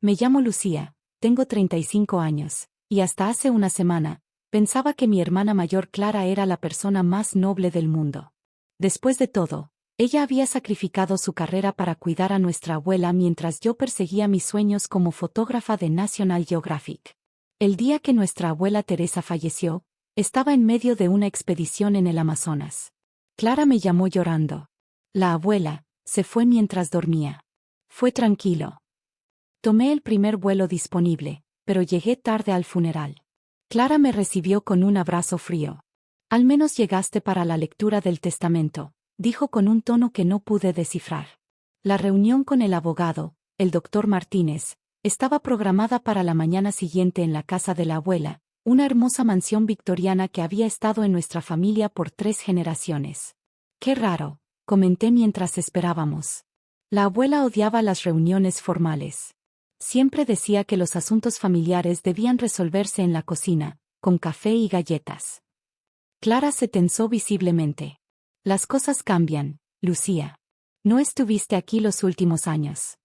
Me llamo Lucía, tengo 35 años, y hasta hace una semana, pensaba que mi hermana mayor Clara era la persona más noble del mundo. Después de todo, ella había sacrificado su carrera para cuidar a nuestra abuela mientras yo perseguía mis sueños como fotógrafa de National Geographic. El día que nuestra abuela Teresa falleció, estaba en medio de una expedición en el Amazonas. Clara me llamó llorando. La abuela se fue mientras dormía. Fue tranquilo. Tomé el primer vuelo disponible, pero llegué tarde al funeral. Clara me recibió con un abrazo frío. Al menos llegaste para la lectura del testamento, dijo con un tono que no pude descifrar. La reunión con el abogado, el doctor Martínez, estaba programada para la mañana siguiente en la casa de la abuela, una hermosa mansión victoriana que había estado en nuestra familia por 3 generaciones. Qué raro, comenté mientras esperábamos. La abuela odiaba las reuniones formales. Siempre decía que los asuntos familiares debían resolverse en la cocina, con café y galletas. Clara se tensó visiblemente. Las cosas cambian, Lucía. No estuviste aquí los últimos años.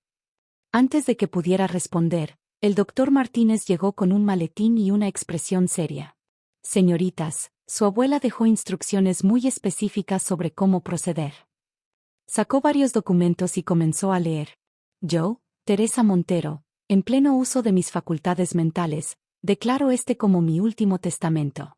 Antes de que pudiera responder, el doctor Martínez llegó con un maletín y una expresión seria. Señoritas, su abuela dejó instrucciones muy específicas sobre cómo proceder. Sacó varios documentos y comenzó a leer. Yo, Teresa Montero, en pleno uso de mis facultades mentales, declaro este como mi último testamento.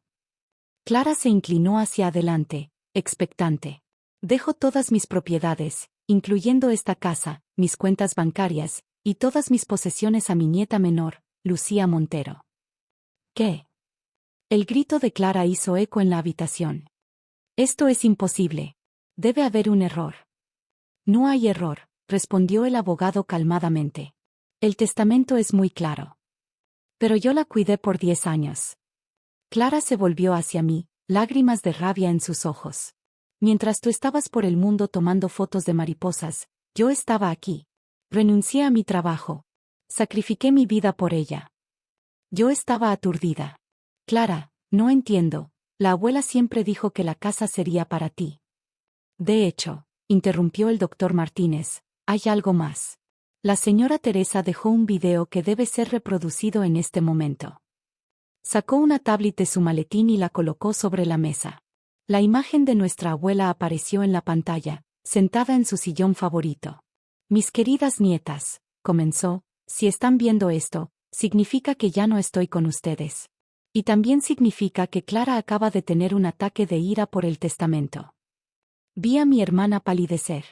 Clara se inclinó hacia adelante, expectante. Dejo todas mis propiedades, incluyendo esta casa, mis cuentas bancarias, y todas mis posesiones a mi nieta menor, Lucía Montero. ¿Qué? El grito de Clara hizo eco en la habitación. Esto es imposible. Debe haber un error. No hay error, respondió el abogado calmadamente. El testamento es muy claro. Pero yo la cuidé por 10 años. Clara se volvió hacia mí, lágrimas de rabia en sus ojos. Mientras tú estabas por el mundo tomando fotos de mariposas, yo estaba aquí. Renuncié a mi trabajo. Sacrifiqué mi vida por ella. Yo estaba aturdida. Clara, no entiendo. La abuela siempre dijo que la casa sería para ti. De hecho, interrumpió el doctor Martínez, hay algo más. La señora Teresa dejó un video que debe ser reproducido en este momento. Sacó una tablet de su maletín y la colocó sobre la mesa. La imagen de nuestra abuela apareció en la pantalla, sentada en su sillón favorito. Mis queridas nietas, comenzó, si están viendo esto, significa que ya no estoy con ustedes. Y también significa que Clara acaba de tener un ataque de ira por el testamento. Vi a mi hermana palidecer.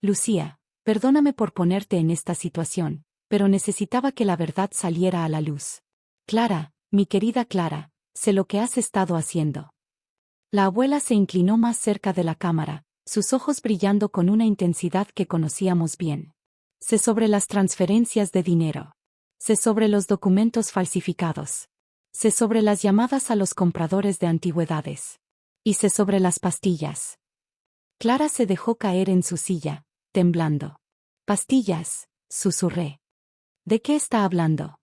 Lucía, perdóname por ponerte en esta situación, pero necesitaba que la verdad saliera a la luz. Clara, mi querida Clara, sé lo que has estado haciendo. La abuela se inclinó más cerca de la cámara, sus ojos brillando con una intensidad que conocíamos bien. Sé sobre las transferencias de dinero. Sé sobre los documentos falsificados. Sé sobre las llamadas a los compradores de antigüedades. Y sé sobre las pastillas. Clara se dejó caer en su silla, temblando. Pastillas, susurré. ¿De qué está hablando?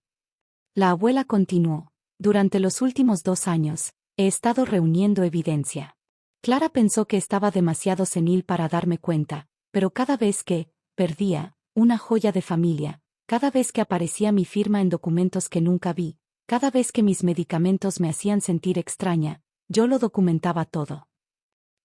La abuela continuó. Durante los últimos 2 años, he estado reuniendo evidencia. Clara pensó que estaba demasiado senil para darme cuenta, pero cada vez que perdía una joya de familia, cada vez que aparecía mi firma en documentos que nunca vi, cada vez que mis medicamentos me hacían sentir extraña, yo lo documentaba todo.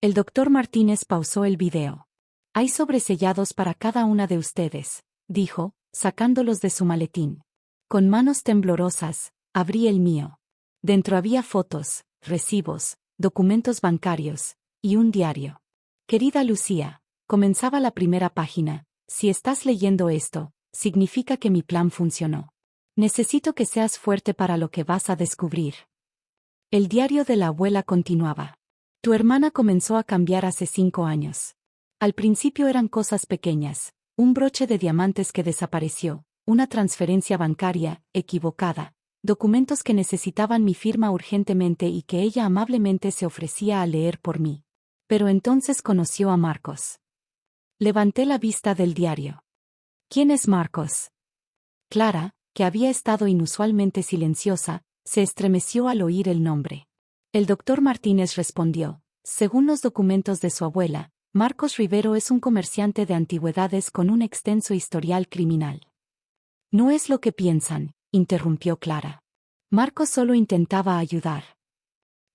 El doctor Martínez pausó el video. Hay sobresellados para cada una de ustedes, dijo, sacándolos de su maletín. Con manos temblorosas, abrí el mío. Dentro había fotos, recibos, documentos bancarios, y un diario. Querida Lucía, comenzaba la primera página, si estás leyendo esto, significa que mi plan funcionó. Necesito que seas fuerte para lo que vas a descubrir. El diario de la abuela continuaba. Tu hermana comenzó a cambiar hace 5 años. Al principio eran cosas pequeñas, un broche de diamantes que desapareció, una transferencia bancaria, equivocada, documentos que necesitaban mi firma urgentemente y que ella amablemente se ofrecía a leer por mí. Pero entonces conoció a Marcos. Levanté la vista del diario. ¿Quién es Marcos? Clara, que había estado inusualmente silenciosa, se estremeció al oír el nombre. El doctor Martínez respondió, según los documentos de su abuela, Marcos Rivero es un comerciante de antigüedades con un extenso historial criminal. No es lo que piensan, interrumpió Clara. Marcos solo intentaba ayudar.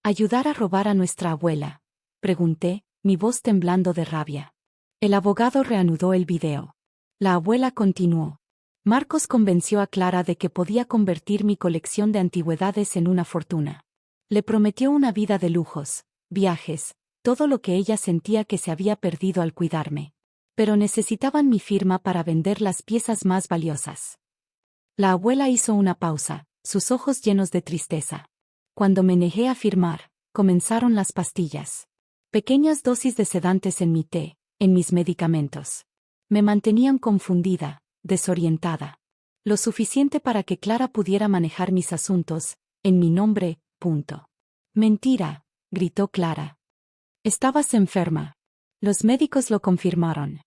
¿Ayudar a robar a nuestra abuela?, pregunté, mi voz temblando de rabia. El abogado reanudó el video. La abuela continuó. Marcos convenció a Clara de que podía convertir mi colección de antigüedades en una fortuna. Le prometió una vida de lujos, viajes, todo lo que ella sentía que se había perdido al cuidarme. Pero necesitaban mi firma para vender las piezas más valiosas. La abuela hizo una pausa, sus ojos llenos de tristeza. Cuando me negué a firmar, comenzaron las pastillas. Pequeñas dosis de sedantes en mi té, en mis medicamentos. Me mantenían confundida, desorientada. Lo suficiente para que Clara pudiera manejar mis asuntos, en mi nombre, punto. Mentira, gritó Clara. Estabas enferma. Los médicos lo confirmaron.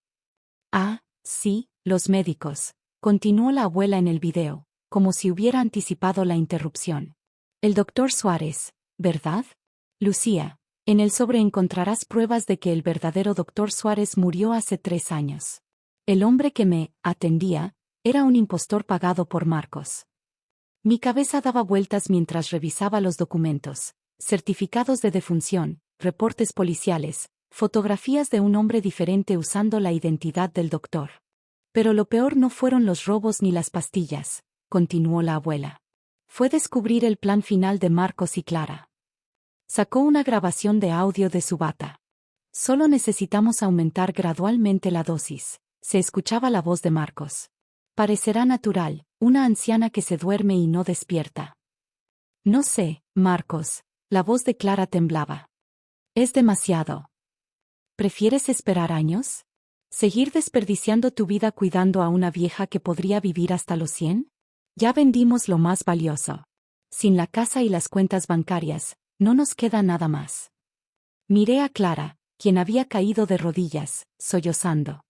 Ah, sí, los médicos, continuó la abuela en el video, como si hubiera anticipado la interrupción. El doctor Suárez, ¿verdad? Lucía, en el sobre encontrarás pruebas de que el verdadero doctor Suárez murió hace 3 años. El hombre que me atendía era un impostor pagado por Marcos. Mi cabeza daba vueltas mientras revisaba los documentos, certificados de defunción, reportes policiales, fotografías de un hombre diferente usando la identidad del doctor. Pero lo peor no fueron los robos ni las pastillas, continuó la abuela. Fue descubrir el plan final de Marcos y Clara. Sacó una grabación de audio de su bata. Solo necesitamos aumentar gradualmente la dosis. Se escuchaba la voz de Marcos. Parecerá natural, una anciana que se duerme y no despierta. No sé, Marcos, la voz de Clara temblaba. Es demasiado. ¿Prefieres esperar años? ¿Seguir desperdiciando tu vida cuidando a una vieja que podría vivir hasta los 100? Ya vendimos lo más valioso. Sin la casa y las cuentas bancarias, no nos queda nada más. Miré a Clara, quien había caído de rodillas, sollozando.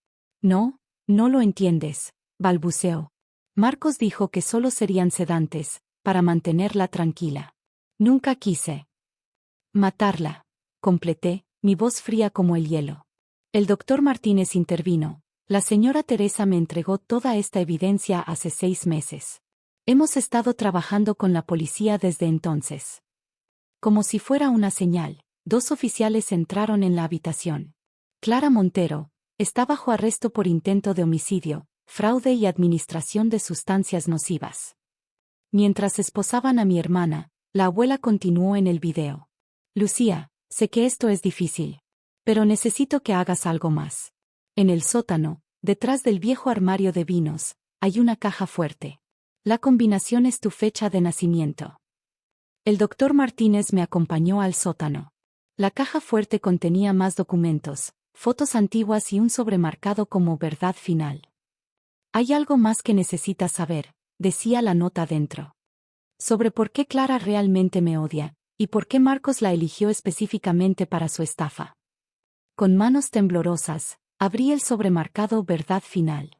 No, no lo entiendes, balbuceó. Marcos dijo que solo serían sedantes, para mantenerla tranquila. Nunca quise matarla, completé, mi voz fría como el hielo. El doctor Martínez intervino. La señora Teresa me entregó toda esta evidencia hace 6 meses. Hemos estado trabajando con la policía desde entonces. Como si fuera una señal, 2 oficiales entraron en la habitación. Clara Montero está bajo arresto por intento de homicidio, fraude y administración de sustancias nocivas. Mientras esposaban a mi hermana, la abuela continuó en el video. Lucía, sé que esto es difícil. Pero necesito que hagas algo más. En el sótano, detrás del viejo armario de vinos, hay una caja fuerte. La combinación es tu fecha de nacimiento. El doctor Martínez me acompañó al sótano. La caja fuerte contenía más documentos, fotos antiguas y un sobremarcado como verdad final. Hay algo más que necesitas saber, decía la nota dentro. Sobre por qué Clara realmente me odia, y por qué Marcos la eligió específicamente para su estafa. Con manos temblorosas, abrí el sobremarcado verdad final.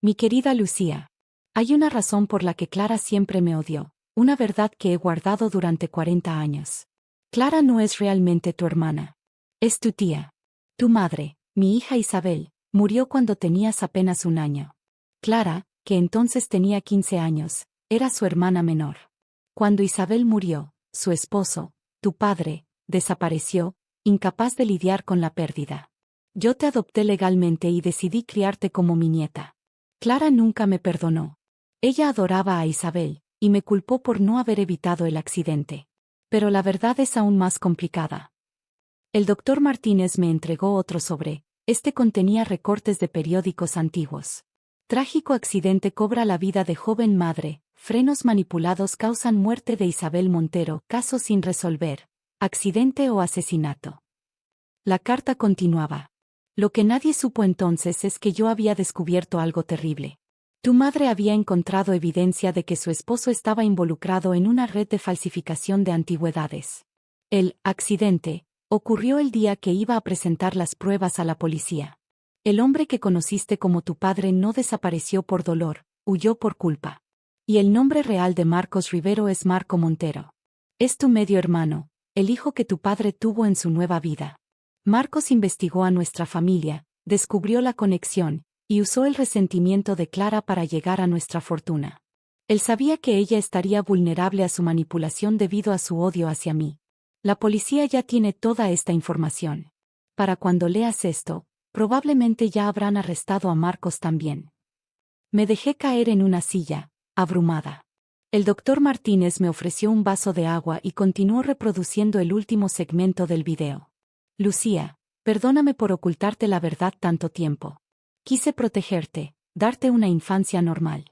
Mi querida Lucía, hay una razón por la que Clara siempre me odió, una verdad que he guardado durante 40 años. Clara no es realmente tu hermana. Es tu tía. Tu madre, mi hija Isabel, murió cuando tenías apenas 1 año. Clara, que entonces tenía 15 años, era su hermana menor. Cuando Isabel murió, su esposo, tu padre, desapareció, incapaz de lidiar con la pérdida. Yo te adopté legalmente y decidí criarte como mi nieta. Clara nunca me perdonó. Ella adoraba a Isabel, y me culpó por no haber evitado el accidente. Pero la verdad es aún más complicada. El doctor Martínez me entregó otro sobre. Este contenía recortes de periódicos antiguos. Trágico accidente cobra la vida de joven madre. Frenos manipulados causan muerte de Isabel Montero. Caso sin resolver. Accidente o asesinato. La carta continuaba. Lo que nadie supo entonces es que yo había descubierto algo terrible. Tu madre había encontrado evidencia de que su esposo estaba involucrado en una red de falsificación de antigüedades. El accidente ocurrió el día que iba a presentar las pruebas a la policía. El hombre que conociste como tu padre no desapareció por dolor, huyó por culpa. Y el nombre real de Marcos Rivero es Marco Montero. Es tu medio hermano, el hijo que tu padre tuvo en su nueva vida. Marcos investigó a nuestra familia, descubrió la conexión, y usó el resentimiento de Clara para llegar a nuestra fortuna. Él sabía que ella estaría vulnerable a su manipulación debido a su odio hacia mí. La policía ya tiene toda esta información. Para cuando leas esto, probablemente ya habrán arrestado a Marcos también. Me dejé caer en una silla, abrumada. El doctor Martínez me ofreció un vaso de agua y continuó reproduciendo el último segmento del video. Lucía, perdóname por ocultarte la verdad tanto tiempo. Quise protegerte, darte una infancia normal.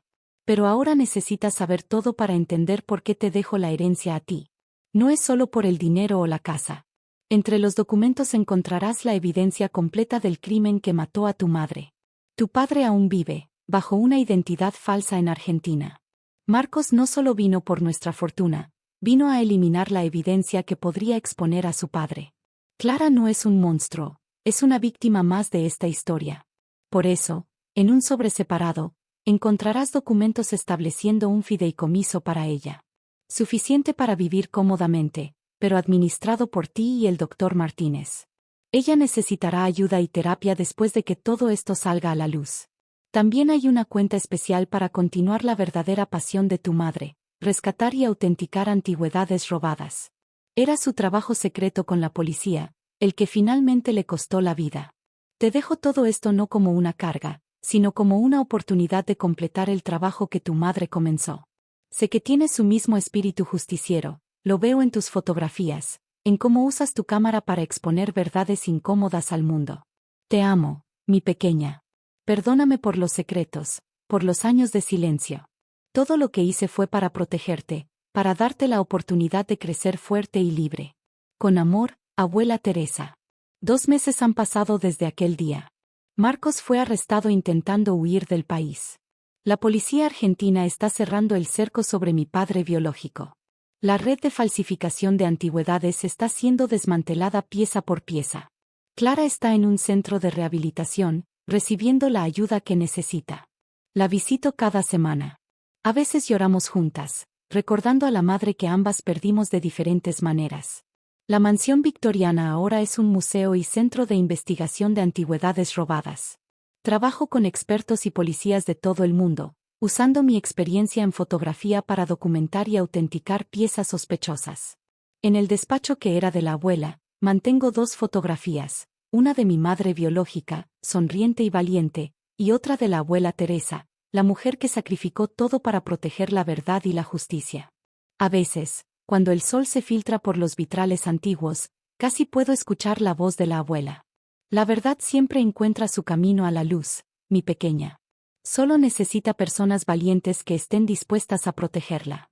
Pero ahora necesitas saber todo para entender por qué te dejo la herencia a ti. No es solo por el dinero o la casa. Entre los documentos encontrarás la evidencia completa del crimen que mató a tu madre. Tu padre aún vive, bajo una identidad falsa en Argentina. Marcos no solo vino por nuestra fortuna, vino a eliminar la evidencia que podría exponer a su padre. Clara no es un monstruo, es una víctima más de esta historia. Por eso, en un sobre separado, encontrarás documentos estableciendo un fideicomiso para ella. Suficiente para vivir cómodamente, pero administrado por ti y el doctor Martínez. Ella necesitará ayuda y terapia después de que todo esto salga a la luz. También hay una cuenta especial para continuar la verdadera pasión de tu madre, rescatar y autenticar antigüedades robadas. Era su trabajo secreto con la policía, el que finalmente le costó la vida. Te dejo todo esto no como una carga, sino como una oportunidad de completar el trabajo que tu madre comenzó. Sé que tienes su mismo espíritu justiciero, lo veo en tus fotografías, en cómo usas tu cámara para exponer verdades incómodas al mundo. Te amo, mi pequeña. Perdóname por los secretos, por los años de silencio. Todo lo que hice fue para protegerte, para darte la oportunidad de crecer fuerte y libre. Con amor, abuela Teresa. 2 meses han pasado desde aquel día. Marcos fue arrestado intentando huir del país. La policía argentina está cerrando el cerco sobre mi padre biológico. La red de falsificación de antigüedades está siendo desmantelada pieza por pieza. Clara está en un centro de rehabilitación, recibiendo la ayuda que necesita. La visito cada semana. A veces lloramos juntas, recordando a la madre que ambas perdimos de diferentes maneras. La mansión victoriana ahora es un museo y centro de investigación de antigüedades robadas. Trabajo con expertos y policías de todo el mundo, usando mi experiencia en fotografía para documentar y autenticar piezas sospechosas. En el despacho que era de la abuela, mantengo 2 fotografías, una de mi madre biológica, sonriente y valiente, y otra de la abuela Teresa, la mujer que sacrificó todo para proteger la verdad y la justicia. A veces, cuando el sol se filtra por los vitrales antiguos, casi puedo escuchar la voz de la abuela. La verdad siempre encuentra su camino a la luz, mi pequeña. Solo necesita personas valientes que estén dispuestas a protegerla.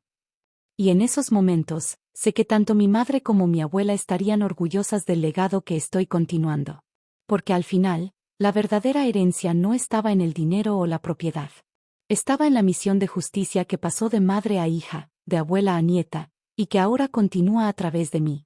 Y en esos momentos, sé que tanto mi madre como mi abuela estarían orgullosas del legado que estoy continuando. Porque al final, la verdadera herencia no estaba en el dinero o la propiedad. Estaba en la misión de justicia que pasó de madre a hija, de abuela a nieta, y que ahora continúa a través de mí.